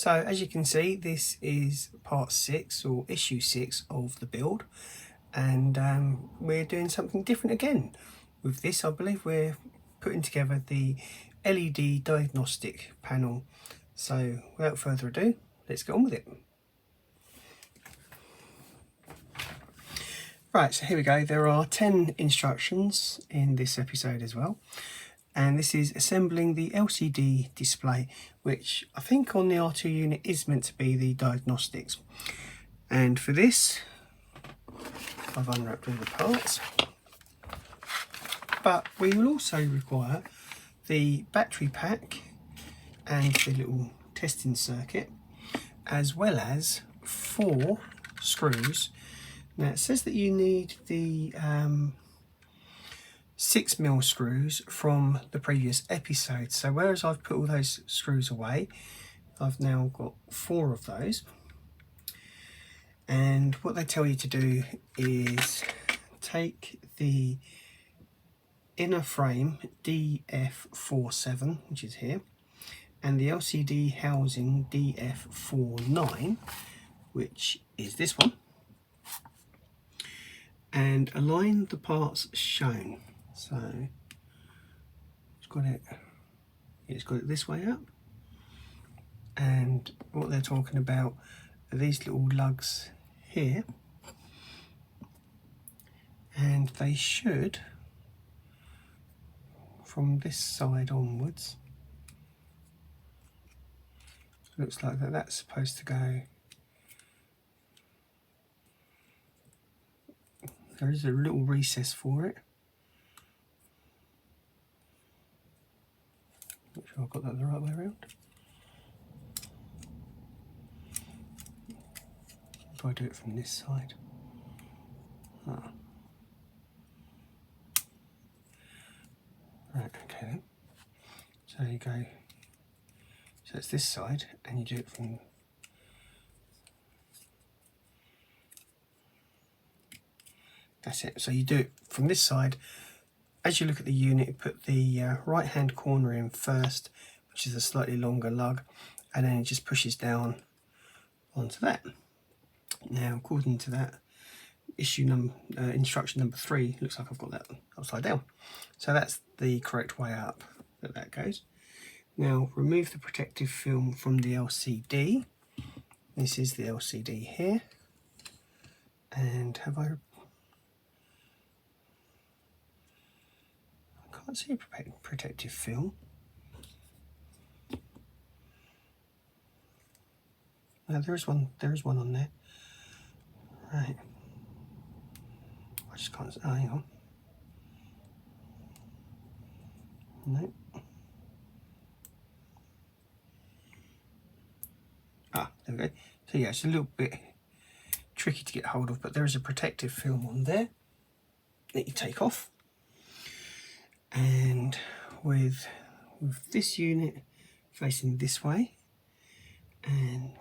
So as you can see, this is part 6 or issue 6 of the build, and we're doing something different again. With this, I believe we're putting together the LED diagnostic panel. So without further ado, let's get on with it. Right, so here we go. There are 10 instructions in this episode as well. And this is assembling the LCD display, which I think on the R2 unit is meant to be the diagnostics. And for this, I've unwrapped all the parts. But we will also require the battery pack and the little testing circuit, as well as 4 screws. Now it says that you need the 6mm screws from the previous episode. So whereas I've put all those screws away, I've now got 4 of those. And what they tell you to do is take the inner frame DF47, which is here, and the LCD housing DF49, which is this one, and align the parts shown. So it's got it this way up, and what they're talking about are these little lugs here, and they should, from this side onwards, looks like that's supposed to go. There is a little recess for it. Make sure I've got that the right way around. If I do it from this side. Ah. Right, okay then. So you go, so it's this side, and you do it from, that's it. So you do it from this side. As you look at the unit, put the right hand corner in first, which is a slightly longer lug, and then it just pushes down onto that. Now, according to that instruction number 3, looks like I've got that upside down. So that's the correct way up that goes. Now, remove the protective film from the LCD. This is the LCD here. And I can't see a protective film. No, there is one on there. Right. I just can't, oh, hang on. No. Ah, there we go. So yeah, it's a little bit tricky to get hold of, but there is a protective film on there that you take off. And with this unit facing this way, and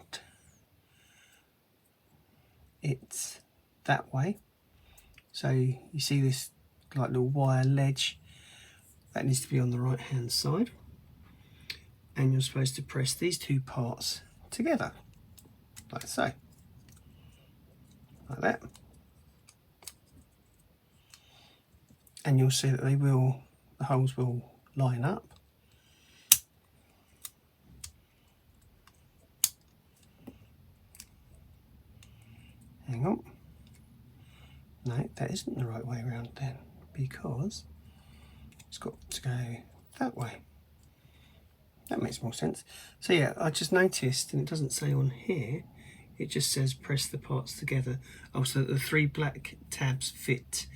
it's that way, so you see this like little wire ledge that needs to be on the right hand side, and you're supposed to press these 2 parts together like so, like that, and you'll see that the holes will line up. Hang on. No, that isn't the right way around then, because it's got to go that way. That makes more sense. So yeah, I just noticed, and it doesn't say on here, it just says press the parts together. Oh, so that the 3 black tabs fit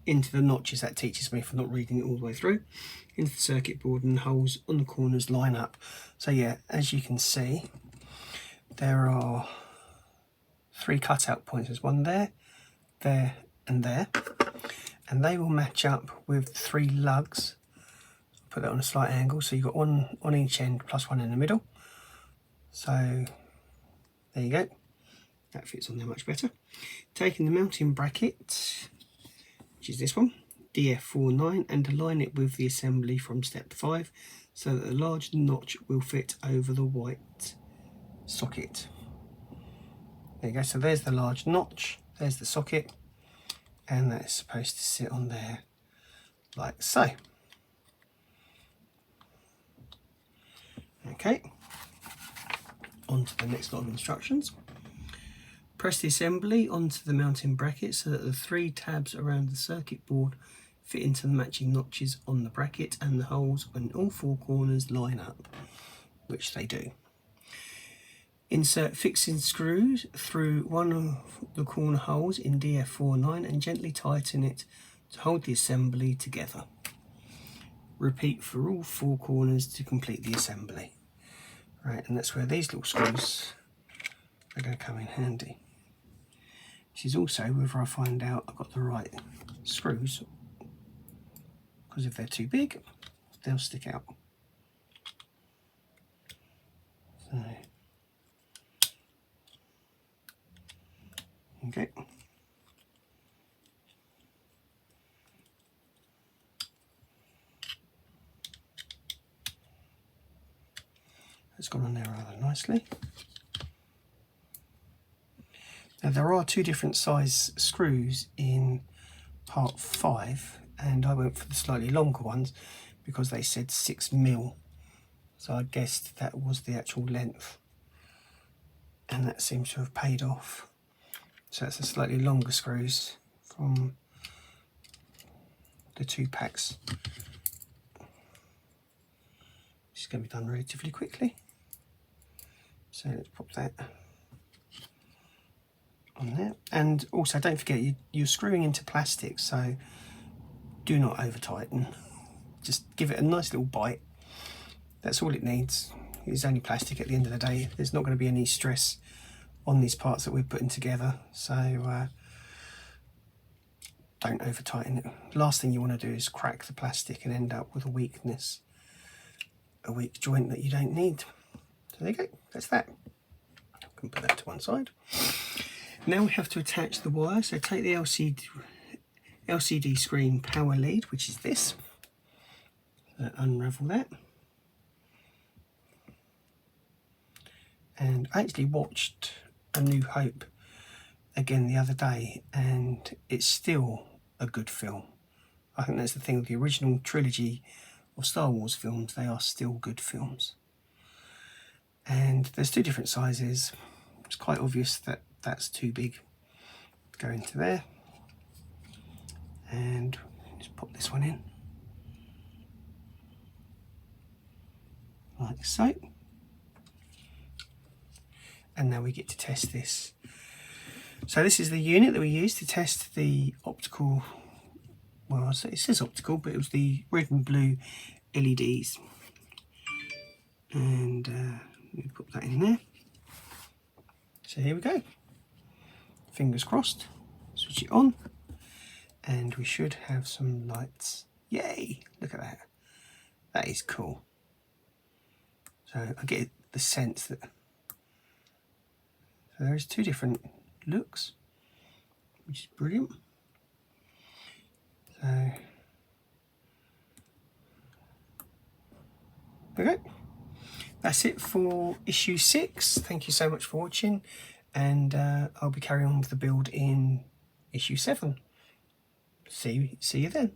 into the notches. That teaches me for not reading it all the way through. Into the circuit board, and the holes on the corners line up. So yeah, as you can see, there are 3 cutout points. There's one there, there, and there, and they will match up with 3 lugs. Put that on a slight angle, so you've got one on each end plus one in the middle. So there you go, that fits on there much better. Taking the mounting bracket, which is this one, DF49, and align it with the assembly from step 5 so that the large notch will fit over the white socket. There you go, so there's the large notch, there's the socket, and that is supposed to sit on there like so. Okay, on to the next lot of instructions. Press the assembly onto the mounting bracket so that the 3 tabs around the circuit board fit into the matching notches on the bracket and the holes in all 4 corners line up, which they do. Insert fixing screws through one of the corner holes in DF49 and gently tighten it to hold the assembly together. Repeat for all 4 corners to complete the assembly. Right, and that's where these little screws are going to come in handy. This is also whether I find out I've got the right screws, because if they're too big, they'll stick out. So, okay. It's gone on there rather nicely. Now there are 2 different size screws in part 5, and I went for the slightly longer ones because they said 6mm. So I guessed that was the actual length, and that seems to have paid off. So it's the slightly longer screws from the 2 packs. This is going to be done relatively quickly. So let's pop that on there. And also don't forget, you're screwing into plastic, so do not over tighten. Just give it a nice little bite. That's all it needs. It's only plastic at the end of the day. There's not going to be any stress on these parts that we're putting together, so don't over tighten it. Last thing you want to do is crack the plastic and end up with a weakness, a weak joint that you don't need. So there you go, that's that. I can put that to one side. Now we have to attach the wire, so take the LCD screen power lead, which is this, unravel that. And I actually watched A New Hope again the other day, and it's still a good film. I think that's the thing with the original trilogy of Star Wars films, they are still good films. And there's 2 different sizes. It's quite obvious that that's too big to go into there. And just pop this one in like so. And now we get to test this. So this is the unit that we used to test the optical, well, it says optical, but it was the red and blue LEDs. And let me put that in there. So here we go. Fingers crossed. Switch it on, and we should have some lights. Yay! Look at that. That is cool. So I get the sense that there's 2 different looks, which is brilliant. So okay, that's it for issue 6. Thank you so much for watching, and I'll be carrying on with the build in issue 7. See you then.